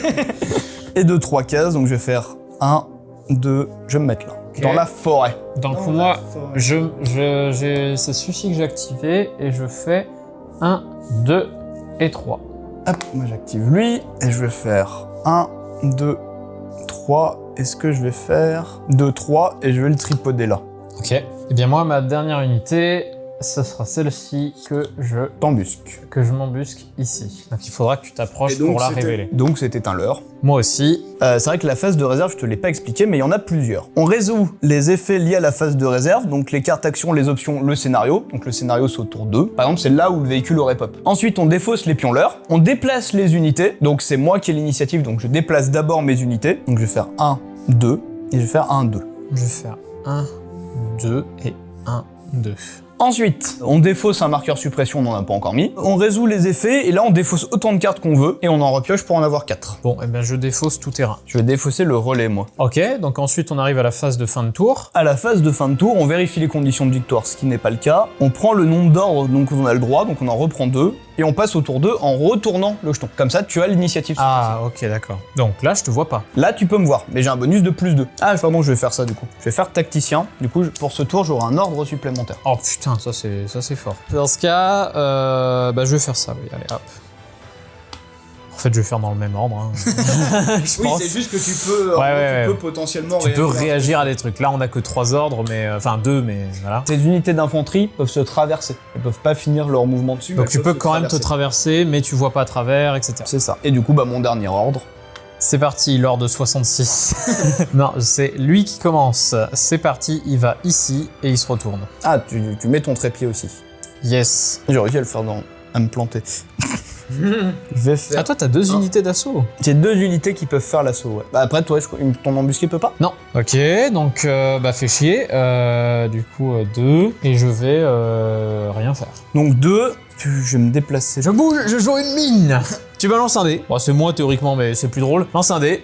S2: Et de 3 cases, donc je vais faire 1, 2, je vais me mettre là. Okay. Dans la forêt.
S1: Donc moi, c'est celui-ci que j'ai activé et je fais 1, 2 et 3.
S2: Hop, moi j'active lui et je vais faire 1, 2, 3. Est-ce que je vais faire 2, 3 et je vais le tripoder là.
S1: Ok. Eh bien moi, ma dernière unité, ce sera celle-ci que
S2: T'embusques.
S1: je m'embusque ici. Donc il faudra que tu t'approches
S2: Et donc,
S1: pour la
S2: c'était-
S1: révéler.
S2: Donc c'était un leurre.
S1: Moi aussi.
S2: C'est vrai que la phase de réserve, je te l'ai pas expliqué, mais il y en a plusieurs. On résout les effets liés à la phase de réserve, donc les cartes actions, les options, le scénario. Donc le scénario c'est au tour 2. Par exemple, c'est là où le véhicule aurait pop. Ensuite, on défausse les pions leurres. On déplace les unités. Donc c'est moi qui ai l'initiative, donc je déplace d'abord mes unités. Donc je vais faire 1, 2, et je vais faire 1, 2.
S1: Je vais faire 1, 2 et 1, 2.
S2: Ensuite, on défausse un marqueur suppression, on n'en a pas encore mis. On résout les effets, et là on défausse autant de cartes qu'on veut, et on en repioche pour en avoir 4.
S1: Bon, et ben je défausse tout terrain.
S2: Je vais défausser le relais, moi.
S1: Ok, donc ensuite on arrive à la phase de fin de tour.
S2: À la phase de fin de tour, on vérifie les conditions de victoire, ce qui n'est pas le cas. On prend le nombre d'ordres dont on a le droit, donc on en reprend 2, et on passe au tour 2 en retournant le jeton. Comme ça, tu as l'initiative.
S1: Ah, ok, d'accord. Donc là, je te vois pas.
S2: Là, tu peux me voir, mais j'ai un bonus de plus 2. Ah, pardon, je vais faire ça du coup. Je vais faire tacticien. Du coup, pour ce tour, j'aurai un ordre supplémentaire.
S1: Oh putain, ça c'est fort. Dans ce cas, bah je vais faire ça, oui, allez, hop. En fait, je vais faire dans le même ordre. Hein. Je pense.
S2: juste que tu peux,
S1: Ouais.
S2: potentiellement
S1: Tu peux réagir à des trucs. Là, on a que 3 ordres, mais enfin 2, mais voilà.
S2: Ces unités d'infanterie peuvent se traverser. Elles peuvent pas finir leur mouvement dessus.
S1: Donc tu peux quand même te traverser, mais tu vois pas à travers, etc.
S2: C'est ça. Et du coup, bah mon dernier ordre.
S1: C'est parti, Lord de 66. Non, c'est lui qui commence. C'est parti, il va ici et il se retourne.
S2: Ah, tu mets ton trépied aussi.
S1: Yes.
S2: J'ai réussi à le faire à me planter. Je vais faire.
S1: Ah, toi, t'as 2 unités d'assaut.
S2: J'ai 2 unités qui peuvent faire l'assaut, ouais. Bah après, toi, ton embusqué peut pas.
S1: Non. Ok, donc bah fais chier. Du coup, 2. Et je vais rien faire.
S2: Donc 2, je vais me déplacer.
S1: Je bouge, je joue une mine. Tu balances un dé. Bon, c'est moi théoriquement, mais c'est plus drôle. Lance un dé.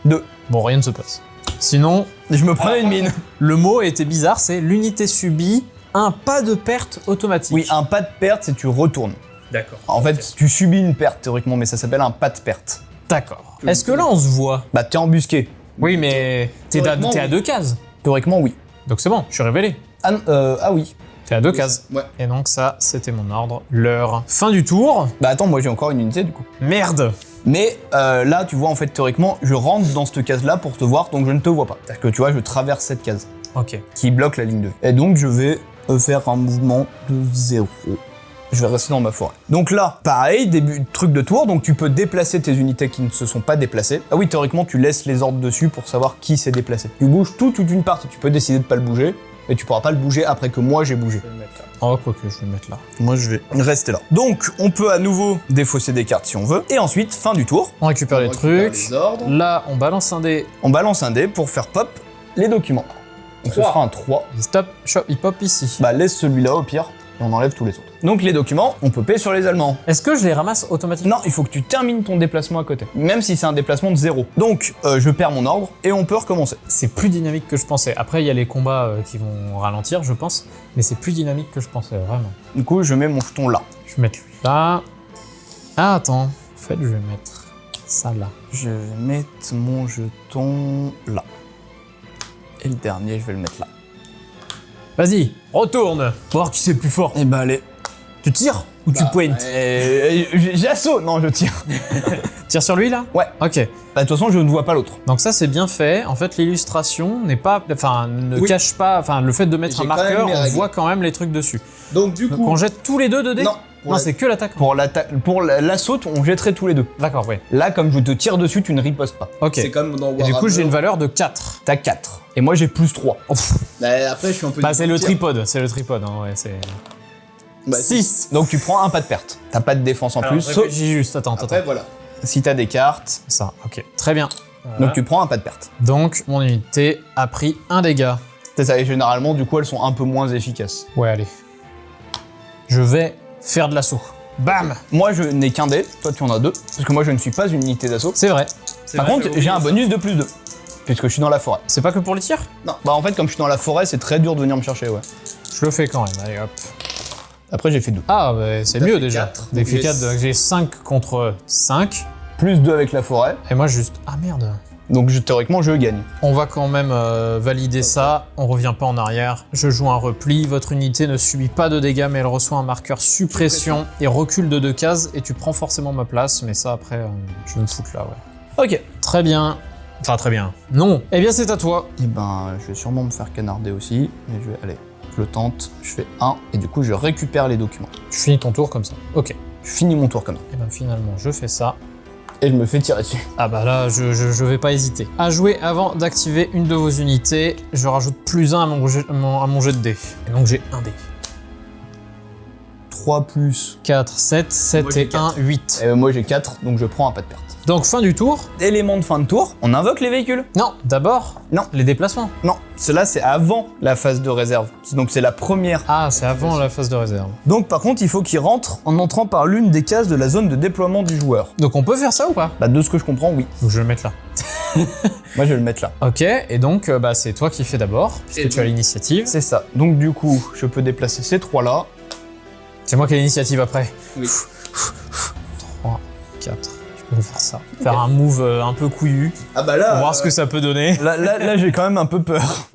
S2: 2.
S1: Bon, rien ne se passe. Sinon,
S2: Je me prenais une mine.
S1: le mot était bizarre, c'est l'unité subit un pas de perte automatique.
S2: Oui, un pas de perte, c'est tu retournes.
S1: D'accord.
S2: En fait, tu subis une perte théoriquement, mais ça s'appelle un pas de perte.
S1: D'accord. Est-ce que là on se voit?
S2: Bah t'es embusqué.
S1: Oui, mais t'es
S2: Théoriquement,
S1: à
S2: oui.
S1: 2 cases.
S2: Théoriquement, oui.
S1: Donc c'est bon, je suis révélé.
S2: Ah oui.
S1: T'es à 2 cases.
S2: Ouais.
S1: Et donc ça, c'était mon ordre. L'heure. Fin du tour.
S2: Bah attends, moi j'ai encore une unité du coup.
S1: Merde.
S2: Mais là, tu vois, en fait, théoriquement, je rentre dans cette case-là pour te voir, donc je ne te vois pas. Parce que tu vois, je traverse cette case
S1: Ok.
S2: qui bloque la ligne de vue. Et donc, je vais faire un mouvement de 0. Je vais rester dans ma forêt. Donc là, pareil, début truc de tour, donc tu peux déplacer tes unités qui ne se sont pas déplacées. Ah oui, théoriquement, tu laisses les ordres dessus pour savoir qui s'est déplacé. Tu bouges toute une partie, tu peux décider de pas le bouger, mais tu pourras pas le bouger après que moi j'ai bougé.
S1: Oh, quoique, je vais le mettre là.
S2: Moi, je vais rester là. Donc, on peut à nouveau défausser des cartes si on veut. Et ensuite, fin du tour,
S1: On récupère les trucs.
S2: les ordres.
S1: Là, on balance un dé.
S2: On balance un dé pour faire pop les documents. Donc ce
S1: 3.
S2: sera un 3.
S1: Il stop, shop, il pop ici.
S2: Bah laisse celui-là au pire, et on enlève tous les autres. Donc les documents, on peut payer sur les Allemands.
S1: Est-ce que je les ramasse automatiquement?
S2: Non, il faut que tu termines ton déplacement à côté. Même si c'est un déplacement de 0. Donc, je perds mon ordre, et on peut recommencer.
S1: C'est plus dynamique que je pensais. Après, il y a les combats qui vont ralentir, je pense. Mais c'est plus dynamique que je pensais, vraiment.
S2: Du coup, je mets mon jeton là.
S1: Je vais mettre lui là. Ah, attends. En fait, je vais mettre ça là.
S2: Je vais mettre mon jeton là. Et le dernier, je vais le mettre là.
S1: Vas-y, retourne. Pour voir qui c'est le plus fort.
S2: Et bah allez.
S1: Tu tires ou tu pointes?
S2: J'assaut. Non, je tire.
S1: Tire sur lui, là?
S2: Ouais.
S1: Ok.
S2: Bah de toute façon, je ne vois pas l'autre.
S1: Donc ça, c'est bien fait. En fait, l'illustration n'est pas... Enfin, ne
S2: Oui.
S1: cache pas... Enfin, le fait de mettre
S2: J'ai
S1: un
S2: quand même
S1: marqueur,
S2: mes
S1: on
S2: règles.
S1: voit quand même les trucs dessus.
S2: Donc du
S1: Donc on jette tous les deux de dés?
S2: Non.
S1: Non, c'est que l'attaque.
S2: Pour l'assaut, on jetterait tous les deux.
S1: D'accord, oui.
S2: Là, comme je te tire dessus, tu ne ripostes pas.
S1: Ok.
S3: C'est comme dans
S1: Et du coup, j'ai une valeur de 4.
S2: T'as 4. Et moi, j'ai plus 3.
S3: Bah, après, je suis un peu.
S1: Bah, c'est le
S3: tir.
S1: tripode. C'est le tripode, hein, ouais, c'est...
S3: Bah,
S1: 6.
S2: Donc tu prends un pas de perte. T'as pas de défense en plus. Sauf
S1: J'ai juste, attends.
S3: Après, voilà.
S2: si t'as des cartes.
S1: Ça, ok. Très bien. Voilà.
S2: Donc tu prends un pas de perte.
S1: Donc, mon unité a pris un dégât.
S2: C'est ça, et généralement, du coup, elles sont un peu moins efficaces.
S1: Ouais, allez. Je vais faire de l'assaut. Bam!
S2: Moi, je n'ai qu'un dé. Toi, tu en as 2. Parce que moi, je ne suis pas une unité d'assaut.
S1: C'est vrai.
S2: Par contre, j'ai un bonus de plus 2. Puisque je suis dans la forêt.
S1: C'est pas que pour les tirs?
S2: Non. Bah en fait, comme je suis dans la forêt, c'est très dur de venir me chercher, ouais.
S1: Je le fais quand même, allez hop.
S2: Après, j'ai fait 2.
S1: Ah, bah, c'est
S3: T'as
S1: mieux
S3: fait
S1: déjà.
S3: 4,
S1: J'ai
S3: donc
S1: fait
S3: j'ai
S1: 4, donc j'ai 5 contre 5.
S2: Plus 2 avec la forêt.
S1: Et moi, juste... Ah, merde.
S2: Donc théoriquement, je gagne.
S1: On va quand même valider ça, on revient pas en arrière. Je joue un repli, votre unité ne subit pas de dégâts mais elle reçoit un marqueur suppression et recule de 2 cases et tu prends forcément ma place, mais ça après, je vais me foutre là, ouais.
S2: Ok.
S1: Très bien. Enfin, très bien. Non. Eh bien, c'est à toi.
S2: Et ben, je vais sûrement me faire canarder aussi. Mais je vais... Allez. le tente, je fais 1 et du coup je récupère les documents.
S1: Tu finis ton tour comme ça. Ok.
S2: Je finis mon tour comme ça.
S1: Et ben finalement, je fais ça.
S2: Et je me fais tirer dessus.
S1: Ah bah là, je vais pas hésiter. À jouer avant d'activer une de vos unités, je rajoute +1 à mon jet de dés. Et donc j'ai un dé.
S2: 3 plus.
S1: 4, 7, 7
S3: Moi, j'ai
S1: et 1,
S3: 4.
S1: 8.
S2: Moi j'ai 4, donc je prends un pas de perte.
S1: Donc fin du tour.
S2: Élément de fin de tour, on invoque les véhicules.
S1: Non, d'abord,
S2: Non.
S1: les déplacements.
S2: Non, cela c'est avant la phase de réserve. Donc c'est la première.
S1: Ah, c'est avant la phase de réserve.
S2: Donc par contre, il faut qu'il rentre en entrant par l'une des cases de la zone de déploiement du joueur.
S1: Donc on peut faire ça ou pas?
S2: Bah de ce que je comprends, oui.
S1: Donc je vais le mettre là.
S2: Moi je vais le mettre là.
S1: Ok, et donc bah, c'est toi qui fais d'abord, puisque
S3: Et
S1: tu as
S3: donc-
S1: l'initiative.
S2: C'est ça. Donc du coup, je peux déplacer ces trois là.
S1: C'est moi qui ai l'initiative après.
S3: Oui.
S1: 3, 4, je peux faire ça. Faire un move un peu couillu,
S3: Ah bah là.
S1: pour voir ce que ça peut donner.
S2: Là j'ai quand même un peu peur.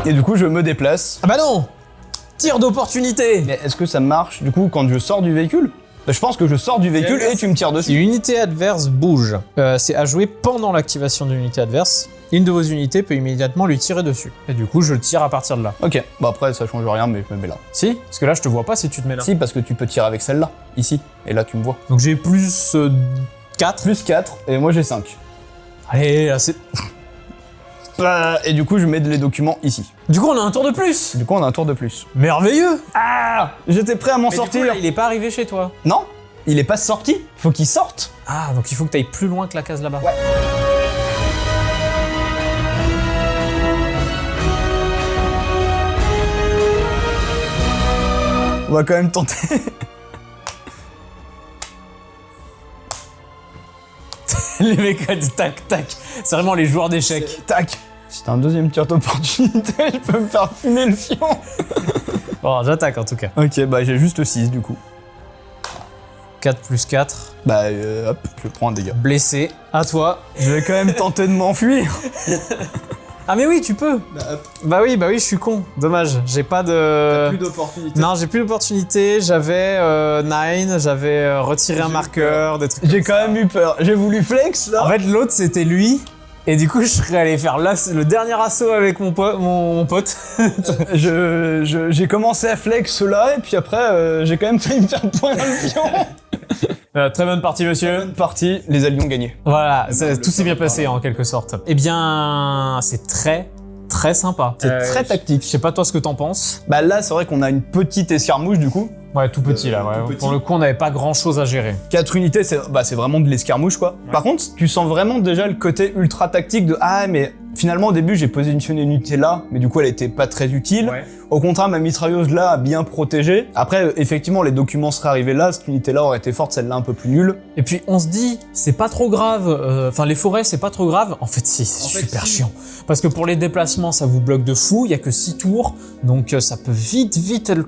S2: Et du coup, je me déplace.
S1: Ah bah non! Tir d'opportunité!
S2: Mais est-ce que ça marche du coup quand je sors du véhicule? Bah, je pense que je sors du véhicule et tu me tires
S1: Si
S2: dessus.
S1: une unité adverse bouge, c'est à jouer pendant l'activation de l'unité adverse. Une de vos unités peut immédiatement lui tirer dessus. Et du coup, je le tire à partir de là.
S2: Ok, bah après ça change rien, mais je me mets là.
S1: Si? Parce que là, je te vois pas si tu te mets là.
S2: Si, parce que tu peux tirer avec celle-là, ici. Et là, tu me vois.
S1: Donc j'ai plus 4.
S2: Plus 4, et moi j'ai 5.
S1: Allez, là, c'est...
S2: Et du coup, je mets les documents ici.
S1: Du coup, on a un tour de plus!
S2: Du coup, on a un tour de plus.
S1: Merveilleux!
S2: Ah! J'étais prêt à m'en
S1: Mais
S2: sortir.
S1: du coup, là, il est pas arrivé chez toi.
S2: Non, il est pas sorti. Faut qu'il sorte.
S1: Ah, donc il faut que tu ailles plus loin que la case là-bas.
S2: Ouais. On va quand même tenter.
S1: Les mecs, tac, tac. C'est vraiment les joueurs d'échecs.
S2: Tac. Si t'as un deuxième tir d'opportunité, je peux me faire fumer le fion.
S1: Bon, j'attaque en tout cas.
S2: Ok, bah j'ai juste 6 du coup.
S1: 4 plus 4.
S2: Bah hop, je prends un dégât.
S1: Blessé. À toi.
S2: Je vais quand même tenter de m'enfuir.
S1: Ah mais oui, tu peux.
S3: Bah, hop,
S1: Bah oui, je suis con. Dommage. J'ai pas de...
S3: plus d'opportunité.
S1: Non, j'ai plus d'opportunité. J'avais 9, j'avais retiré un
S3: J'ai eu
S1: marqueur, des trucs.
S2: J'ai quand même eu peur. J'ai voulu flex là.
S1: En fait, l'autre c'était lui. Et du coup, je serais allé faire le dernier assaut avec mon pote.
S2: J'ai commencé à flex là et puis après j'ai quand même failli me faire poindre le fion.
S1: Très bonne partie, monsieur.
S2: Bonne partie, les alliés ont gagné.
S1: Voilà,
S3: le
S1: tout s'est bien
S3: fameux
S1: passé
S3: parlant.
S1: en quelque sorte. Eh bien, c'est très sympa.
S2: C'est très
S1: Je
S2: tactique.
S1: sais pas toi ce que t'en penses.
S2: Bah là c'est vrai qu'on a une petite escarmouche du coup.
S1: Ouais, tout petit là. Ouais.
S3: tout petit.
S1: Pour le coup, on n'avait pas grand chose à gérer.
S2: 4 unités c'est vraiment de l'escarmouche quoi. Par contre tu sens vraiment déjà le côté ultra tactique de ah mais finalement au début j'ai positionné une unité là mais du coup elle était pas très utile.
S1: Ouais.
S2: Au contraire ma mitrailleuse là a bien protégé. Après effectivement les documents seraient arrivés là, cette unité là aurait été forte, celle-là un peu plus nulle.
S1: Et puis on se dit, c'est pas trop grave. Enfin, les forêts, c'est pas trop grave. En fait, si, c'est
S3: En fait,
S1: super
S3: si.
S1: chiant. Parce que pour les déplacements, ça vous bloque de fou. Il y a que 6 tours, donc ça peut vite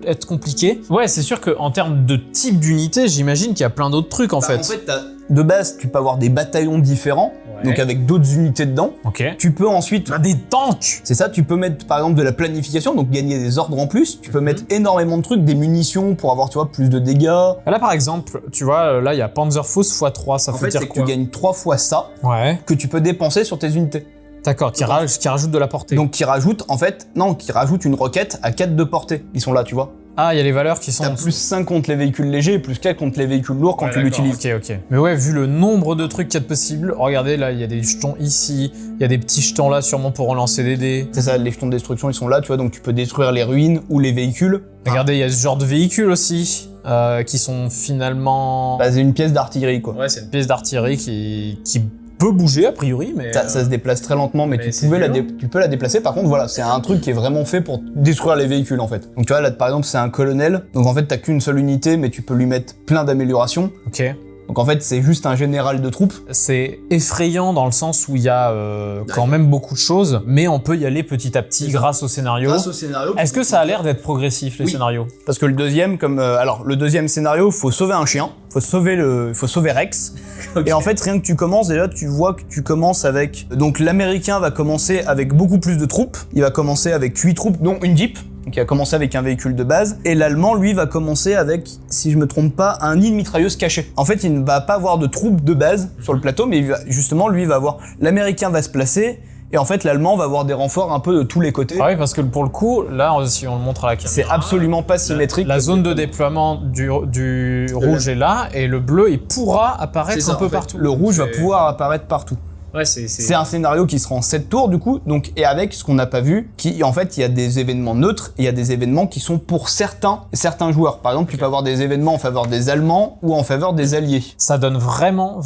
S1: être compliqué. Ouais, c'est sûr qu'en termes de type d'unité, j'imagine qu'il y a plein d'autres trucs en
S3: Bah,
S1: fait.
S3: En fait, t'as.
S2: De base tu peux avoir des bataillons différents,
S1: Ouais.
S2: donc avec d'autres unités dedans.
S1: Ok.
S2: Tu peux ensuite
S1: On a des tanks.
S2: c'est ça, tu peux mettre par exemple de la planification, donc gagner des ordres en plus. Tu peux mettre énormément de trucs, des munitions pour avoir, tu vois, plus de dégâts.
S1: Là, par exemple, tu vois, là, il y a Panzerfaust x3. Ça
S3: En
S1: veut
S3: fait,
S1: dire
S3: c'est
S2: Tu
S1: quoi?
S2: gagnes 3 fois ça
S1: Ouais.
S2: que tu peux dépenser sur tes unités.
S1: D'accord. Qui rajoute de la portée.
S2: Donc qui rajoute, en fait, non, qui rajoute une roquette à 4 de portée. Ils sont là, tu vois.
S1: Ah, il y a les valeurs qui sont.
S2: T'as plus 5 contre les véhicules légers et plus 4 contre les véhicules lourds quand
S1: Ouais,
S2: tu
S1: d'accord,
S2: l'utilises.
S1: Ok. Mais ouais, vu le nombre de trucs qu'il y a de possibles, regardez là, il y a des jetons ici, il y a des petits jetons là sûrement pour relancer des dés.
S2: C'est ça, les jetons de destruction, ils sont là, tu vois, donc tu peux détruire les ruines ou les véhicules.
S1: Regardez, il y a ce genre de véhicules aussi, qui sont finalement...
S2: Bah, c'est une pièce d'artillerie, quoi.
S1: Ouais, c'est une pièce d'artillerie qui peut bouger a priori, mais...
S2: Ça se déplace très lentement, mais,
S1: mais
S2: tu
S1: c'est
S2: tu peux la déplacer. Par contre, voilà, c'est un truc qui est vraiment fait pour détruire les véhicules, en fait. Donc tu vois, là, par exemple, c'est un colonel. Donc en fait, t'as qu'une seule unité, mais tu peux lui mettre plein d'améliorations.
S1: Ok.
S2: Donc en fait, c'est juste un général de troupes.
S1: C'est effrayant dans le sens où il y a quand même beaucoup de choses, mais on peut y aller petit à petit
S3: C'est ça.
S1: grâce au scénario.
S3: Grâce au scénario.
S1: Est-ce que ça a l'air d'être progressif, les
S3: Oui.
S1: scénarios?
S2: Parce que le deuxième, alors le deuxième scénario, faut sauver un chien, faut sauver Rex.
S3: Ok.
S2: Et en fait, rien que tu commences, déjà, tu vois que tu commences avec. Donc l'Américain va commencer avec beaucoup plus de troupes. Il va commencer avec 8 troupes, dont une Jeep. Donc il va commencer avec un véhicule de base, et l'allemand, lui, va commencer avec, si je me trompe pas, un nid de mitrailleuse caché. En fait, il ne va pas avoir de troupes de base sur le plateau, mais justement, lui, il va avoir... L'américain va se placer, et en fait, l'allemand va avoir des renforts un peu de tous les côtés.
S1: Ah oui, parce que pour le coup, là, si on le montre à la caméra...
S2: C'est absolument pas symétrique.
S1: La zone de déploiement du rouge est là, et le bleu, il pourra apparaître un peu partout.
S2: Le rouge va pouvoir apparaître partout.
S1: Ouais,
S2: c'est un scénario qui sera en 7 tours du coup, donc, et avec ce qu'on n'a pas vu, qui en fait il y a des événements neutres et il y a des événements qui sont pour certains joueurs. Par exemple, tu peux avoir des événements en faveur des Allemands ou en faveur des Alliés.
S1: Ça donne vraiment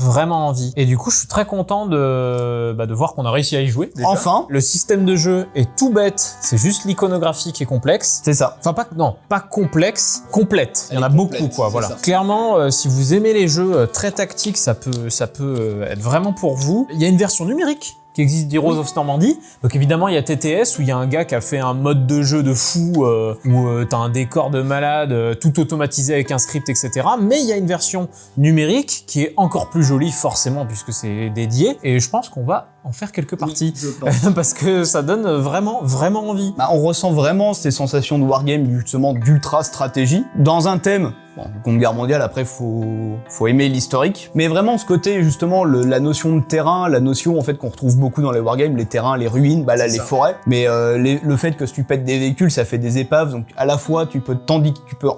S1: envie. Et du coup, je suis très content de voir qu'on a réussi à y jouer. Déjà.
S2: Enfin,
S1: le système de jeu est tout bête, c'est juste l'iconographie qui est complexe.
S2: C'est ça.
S1: Enfin pas complexe, complète. Il y en a
S3: complète,
S1: beaucoup quoi, voilà.
S3: ça.
S1: Clairement, si vous aimez les jeux très tactiques, ça peut être vraiment pour vous. Il y a une version numérique qui existe d'Heroes of Normandy. Donc évidemment, il y a TTS où il y a un gars qui a fait un mode de jeu de fou où t'as un décor de malade, tout automatisé avec un script, etc. Mais il y a une version numérique qui est encore plus jolie forcément puisque c'est dédié. Et je pense qu'on va en faire quelques parties
S3: je pense.
S1: parce que ça donne vraiment envie.
S2: Bah, on ressent vraiment ces sensations de wargame, justement d'ultra stratégie, dans un thème. Bon, Seconde Guerre mondiale, après faut aimer l'historique, mais vraiment ce côté justement la notion de terrain, la notion en fait qu'on retrouve beaucoup dans les wargames, les terrains, les ruines, bah là les forêts, mais le fait que si tu pètes des véhicules, ça fait des épaves, donc à la fois tu peux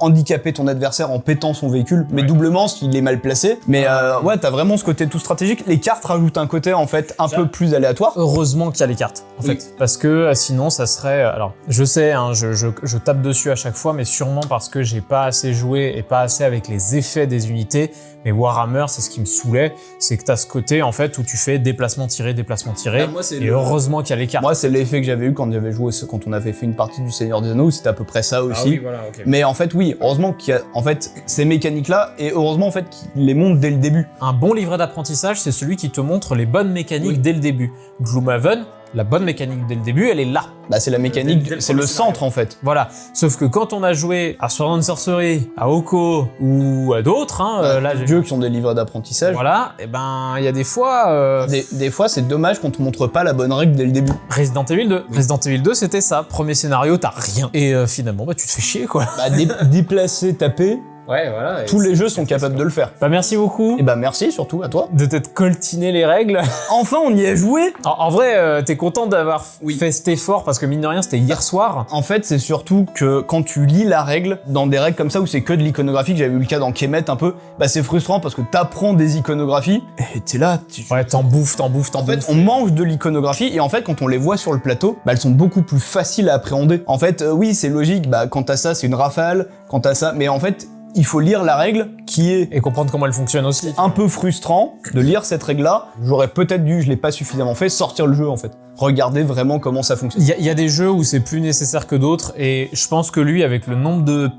S2: handicaper ton adversaire en pétant son véhicule, mais doublement s'il est mal placé. Mais ouais, t'as vraiment ce côté tout stratégique. Les cartes rajoutent un côté en fait un peu plus aléatoire.
S1: Heureusement qu'il y a les cartes, en fait, parce que sinon ça serait. Alors, je sais, hein, je tape dessus à chaque fois, mais sûrement parce que j'ai pas assez joué et pas assez avec les effets des unités. Mais Warhammer, c'est ce qui me saoulait, c'est que t'as ce côté en fait où tu fais déplacement tiré.
S3: Ah, moi, c'est
S1: et heureusement qu'il y a les cartes.
S2: Moi, c'est l'effet que j'avais eu quand j'avais joué, quand on avait fait une partie du Seigneur des Anneaux, c'était à peu près ça aussi.
S1: Ah oui, voilà, ok.
S2: Mais en fait, oui, heureusement qu'il y a en fait ces mécaniques-là, et heureusement en fait qu'ils les montrent dès le début.
S1: Un bon livret d'apprentissage, c'est celui qui te montre les bonnes mécaniques dès le début. Gloomhaven, la bonne mécanique dès le début, elle est là.
S2: Bah c'est la mécanique, c'est le centre en fait.
S1: Voilà. Sauf que quand on a joué à Sword and Sorcery, à Oko ou à d'autres, hein, là,
S2: Dieu qui sont des livrets d'apprentissage.
S1: voilà, et ben il y a des fois.
S2: Des fois, c'est dommage qu'on te montre pas la bonne règle dès le début.
S1: Resident Evil 2. Resident Evil 2, c'était ça. Premier scénario, t'as rien. Et finalement, bah tu te fais chier quoi.
S2: Bah déplacer, taper,
S1: Ouais, voilà.
S2: tous les jeux sont capables de le faire.
S1: Bah merci beaucoup.
S2: Et bah merci surtout à toi.
S1: De t'être coltiné les règles.
S2: Enfin, on y a joué.
S1: En vrai, t'es content d'avoir fait cet effort parce que mine de rien, c'était hier soir.
S2: En fait, c'est surtout que quand tu lis la règle, dans des règles comme ça où c'est que de l'iconographie, que j'avais eu le cas dans Kemet un peu, bah c'est frustrant parce que t'apprends des iconographies et t'es là.
S1: Ouais, t'en bouffes.
S2: En fait, on mange de l'iconographie et en fait, quand on les voit sur le plateau, bah elles sont beaucoup plus faciles à appréhender. En fait, oui, c'est logique. Bah quand t'as ça, c'est une rafale. Quand t'as ça, mais en fait, il faut lire la règle qui est
S1: Et comprendre comment elle fonctionne aussi.
S2: un peu frustrant de lire cette règle-là. J'aurais peut-être dû, je l'ai pas suffisamment fait, sortir le jeu en fait. Regarder vraiment comment ça fonctionne.
S1: Il y a des jeux où c'est plus nécessaire que d'autres et je pense que lui, avec le nombre de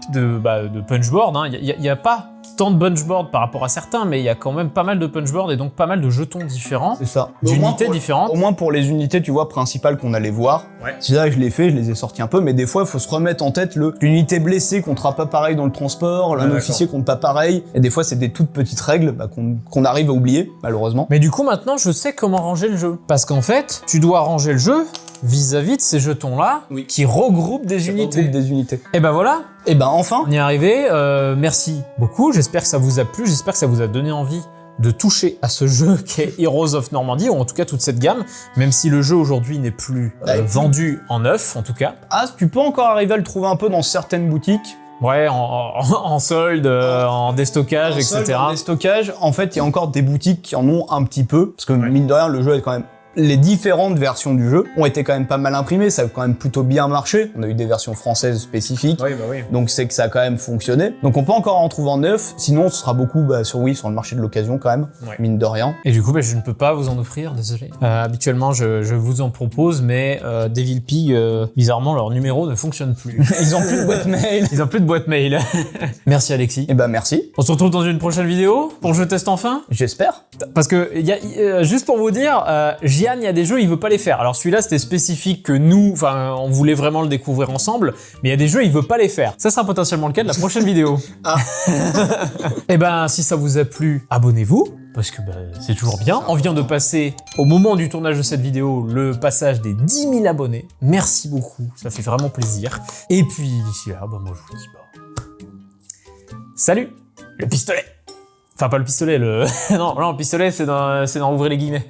S1: punchboards, hein, il y a pas tant de punchboards par rapport à certains, mais il y a quand même pas mal de punchboards et donc pas mal de jetons différents,
S2: C'est ça.
S1: d'unités différentes.
S2: Au moins pour les unités, tu vois, principales qu'on allait voir.
S1: Ouais.
S2: C'est là que je l'ai fait, je les ai sortis un peu, mais des fois, il faut se remettre en tête l'unité blessée comptera pas pareil dans le transport, un officier compte pas pareil. Et des fois, c'est des toutes petites règles qu'on arrive à oublier, malheureusement.
S1: Mais du coup, maintenant, je sais comment ranger le jeu. Parce qu'en fait, tu dois ranger le jeu vis-à-vis de ces jetons-là qui regroupent des unités. Et ben voilà,
S2: Et ben enfin,
S1: on y est arrivé. Merci beaucoup. J'espère que ça vous a plu. J'espère que ça vous a donné envie de toucher à ce jeu qui est Heroes of Normandy, ou en tout cas toute cette gamme, même si le jeu aujourd'hui n'est plus vendu en neuf, en tout cas.
S2: tu peux encore arriver à le trouver un peu dans certaines boutiques.
S1: Ouais, en solde, en déstockage, etc.
S2: En déstockage, en fait, il y a encore des boutiques qui en ont un petit peu, parce que mine de rien, le jeu est quand même... Les différentes versions du jeu ont été quand même pas mal imprimées, ça a quand même plutôt bien marché. On a eu des versions françaises spécifiques, donc c'est que ça a quand même fonctionné. Donc on peut encore en trouver en neuf, sinon ce sera beaucoup sur le marché de l'occasion quand même, mine de rien.
S1: Et du coup, je ne peux pas vous en offrir, désolé. Habituellement, je vous en propose, mais Devil Pig, bizarrement, leur numéro ne fonctionne plus.
S2: Ils ont plus de boîte mail.
S1: Ils ont plus de boîte mail. Merci Alexis.
S2: Et ben merci.
S1: On se retrouve dans une prochaine vidéo pour Je teste enfin.
S2: J'espère.
S1: Parce que juste pour vous dire, Gian, il y a des jeux, il veut pas les faire. Alors celui-là, c'était spécifique que nous, enfin, on voulait vraiment le découvrir ensemble, mais il y a des jeux, il veut pas les faire. Ça sera potentiellement le cas de la prochaine vidéo. Et ben, si ça vous a plu, abonnez-vous. parce que c'est toujours bien. On vient de passer, au moment du tournage de cette vidéo, le passage des 10 000 abonnés. Merci beaucoup, ça fait vraiment plaisir. Et puis d'ici là, moi je vous dis salut, le pistolet. Enfin pas le pistolet, le... non, le pistolet c'est dans ouvrir les guillemets.